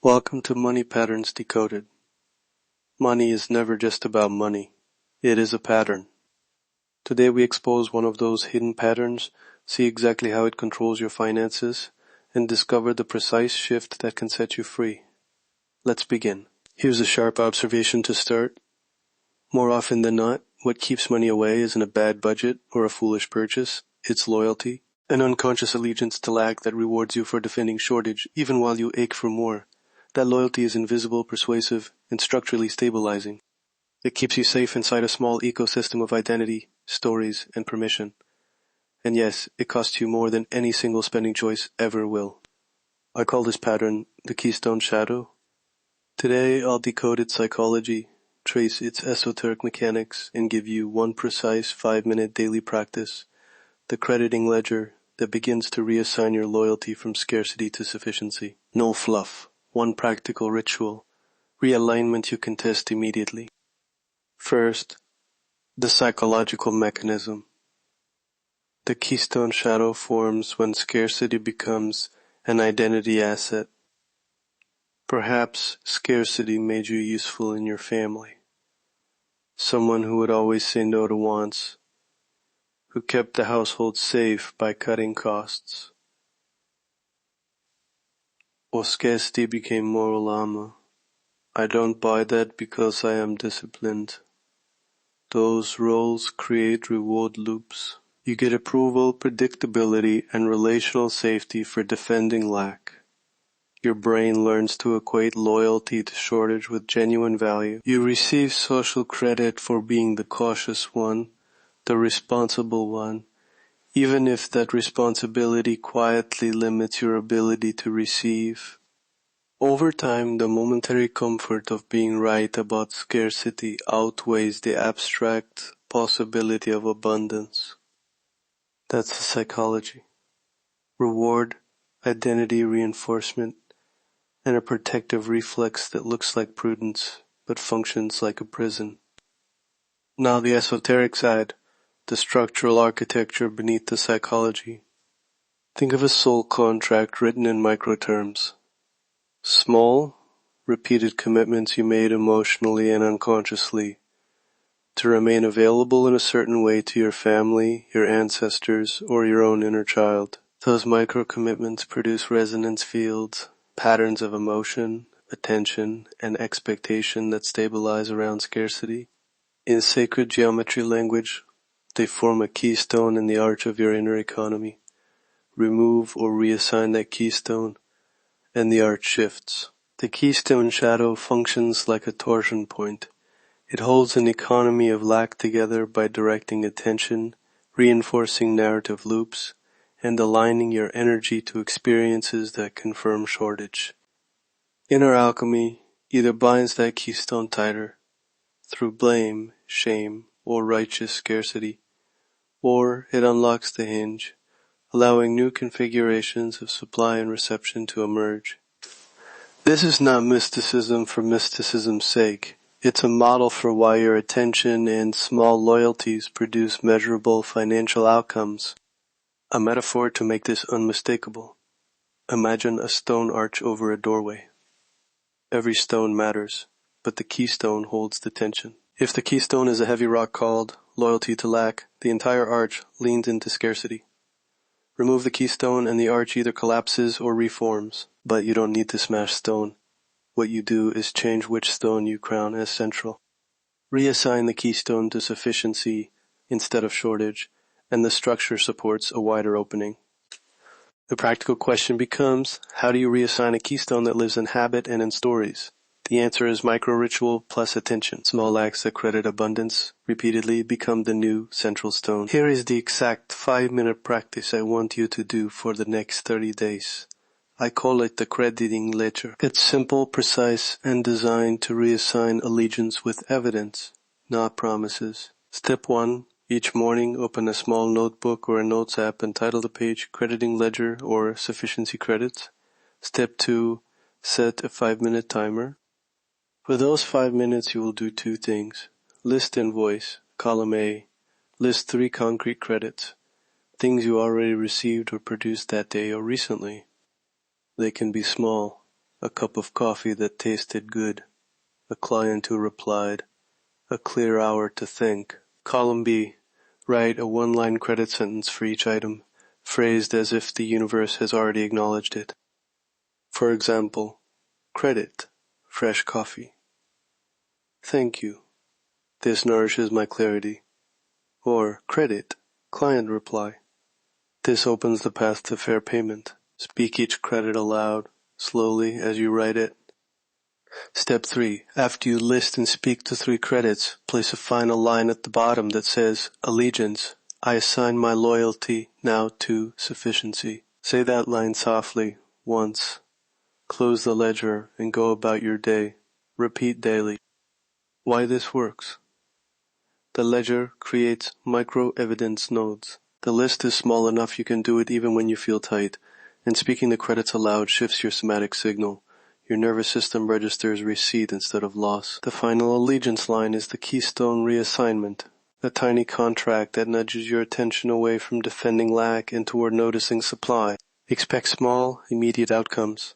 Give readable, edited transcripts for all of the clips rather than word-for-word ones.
Welcome to Money Patterns Decoded. Money is never just about money. It is a pattern. Today we expose one of those hidden patterns, see exactly how it controls your finances, and discover the precise shift that can set you free. Let's begin. Here's a sharp observation to start. More often than not, what keeps money away isn't a bad budget or a foolish purchase. It's loyalty, an unconscious allegiance to lack that rewards you for defending shortage even while you ache for more. That loyalty is invisible, persuasive, and structurally stabilizing. It keeps you safe inside a small ecosystem of identity, stories, and permission. And yes, it costs you more than any single spending choice ever will. I call this pattern the Keystone Shadow. Today I'll decode its psychology, trace its esoteric mechanics, and give you one precise 5-minute daily practice, the crediting ledger that begins to reassign your loyalty from scarcity to sufficiency. No fluff. One practical ritual, realignment you can test immediately. First, the psychological mechanism. The Keystone Shadow forms when scarcity becomes an identity asset. Perhaps scarcity made you useful in your family. Someone who would always say no to wants, who kept the household safe by cutting costs. Or scarcity became moral armor. I don't buy that because I am disciplined. Those roles create reward loops. You get approval, predictability, and relational safety for defending lack. Your brain learns to equate loyalty to shortage with genuine value. You receive social credit for being the cautious one, the responsible one, even if that responsibility quietly limits your ability to receive. Over time, the momentary comfort of being right about scarcity outweighs the abstract possibility of abundance. That's the psychology. Reward, identity reinforcement, and a protective reflex that looks like prudence but functions like a prison. Now the esoteric side, the structural architecture beneath the psychology. Think of a soul contract written in micro terms. Small, repeated commitments you made emotionally and unconsciously to remain available in a certain way to your family, your ancestors, or your own inner child. Those micro commitments produce resonance fields, patterns of emotion, attention, and expectation that stabilize around scarcity. In sacred geometry language, they form a keystone in the arch of your inner economy. Remove or reassign that keystone, and the arch shifts. The Keystone Shadow functions like a torsion point. It holds an economy of lack together by directing attention, reinforcing narrative loops, and aligning your energy to experiences that confirm shortage. Inner alchemy either binds that keystone tighter through blame, shame, or righteous scarcity, or it unlocks the hinge, allowing new configurations of supply and reception to emerge. This is not mysticism for mysticism's sake. It's a model for why your attention and small loyalties produce measurable financial outcomes. A metaphor to make this unmistakable. Imagine a stone arch over a doorway. Every stone matters, but the keystone holds the tension. If the keystone is a heavy rock called loyalty to lack, the entire arch leans into scarcity. Remove the keystone and the arch either collapses or reforms, but you don't need to smash stone. What you do is change which stone you crown as central. Reassign the keystone to sufficiency instead of shortage, and the structure supports a wider opening. The practical question becomes, how do you reassign a keystone that lives in habit and in stories? The answer is micro-ritual plus attention. Small acts that credit abundance repeatedly become the new central stone. Here is the exact 5-minute practice I want you to do for the next 30 days. I call it the crediting ledger. It's simple, precise, and designed to reassign allegiance with evidence, not promises. Step 1. Each morning, open a small notebook or a notes app and title the page Crediting Ledger or Sufficiency Credits. Step 2. Set a 5-minute timer. For those 5 minutes, you will do 2 things. List invoice, column A. List 3 concrete credits, things you already received or produced that day or recently. They can be small, a cup of coffee that tasted good, a client who replied, a clear hour to think. Column B. Write a 1-line credit sentence for each item, phrased as if the universe has already acknowledged it. For example, credit, fresh coffee. Thank you. This nourishes my clarity. Or credit, client reply. This opens the path to fair payment. Speak each credit aloud, slowly as you write it. Step 3. After you list and speak the 3 credits, place a final line at the bottom that says, Allegiance, I assign my loyalty now to sufficiency. Say that line softly, once. Close the ledger and go about your day. Repeat daily. Why this works? The ledger creates micro-evidence nodes. The list is small enough you can do it even when you feel tight, and speaking the credits aloud shifts your somatic signal. Your nervous system registers receipt instead of loss. The final allegiance line is the Keystone reassignment, a tiny contract that nudges your attention away from defending lack and toward noticing supply. Expect small, immediate outcomes,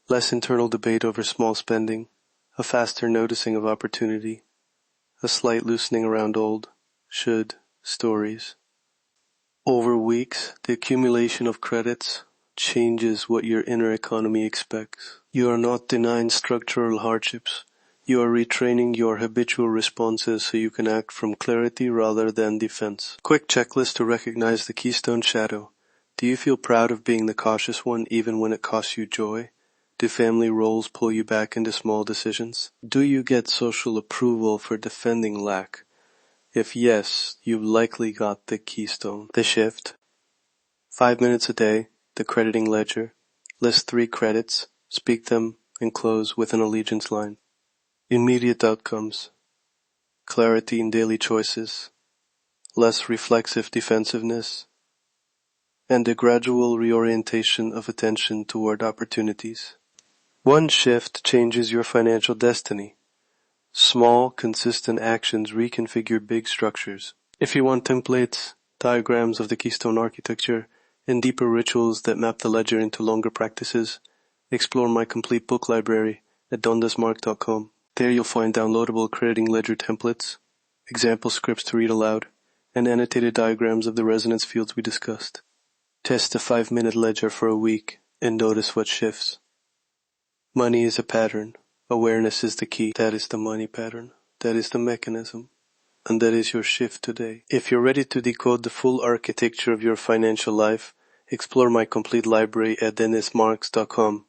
less internal debate over small spending, a faster noticing of opportunity, a slight loosening around old, should, stories. Over weeks, the accumulation of credits changes what your inner economy expects. You are not denying structural hardships. You are retraining your habitual responses so you can act from clarity rather than defense. Quick checklist to recognize the Keystone shadow. Do you feel proud of being the cautious one even when it costs you joy? Do family roles pull you back into small decisions? Do you get social approval for defending lack? If yes, you've likely got the Keystone. The shift. 5 minutes a day, the crediting ledger. List 3 credits, speak them, and close with an allegiance line. Immediate outcomes. Clarity in daily choices. Less reflexive defensiveness. And a gradual reorientation of attention toward opportunities. One shift changes your financial destiny. Small, consistent actions reconfigure big structures. If you want templates, diagrams of the Keystone architecture, and deeper rituals that map the ledger into longer practices, explore my complete book library at Desmarques.com. There you'll find downloadable crediting ledger templates, example scripts to read aloud, and annotated diagrams of the resonance fields we discussed. Test the 5-minute ledger for a week and notice what shifts. Money is a pattern. Awareness is the key. That is the money pattern. That is the mechanism. And that is your shift today. If you're ready to decode the full architecture of your financial life, explore my complete library at Desmarques.com.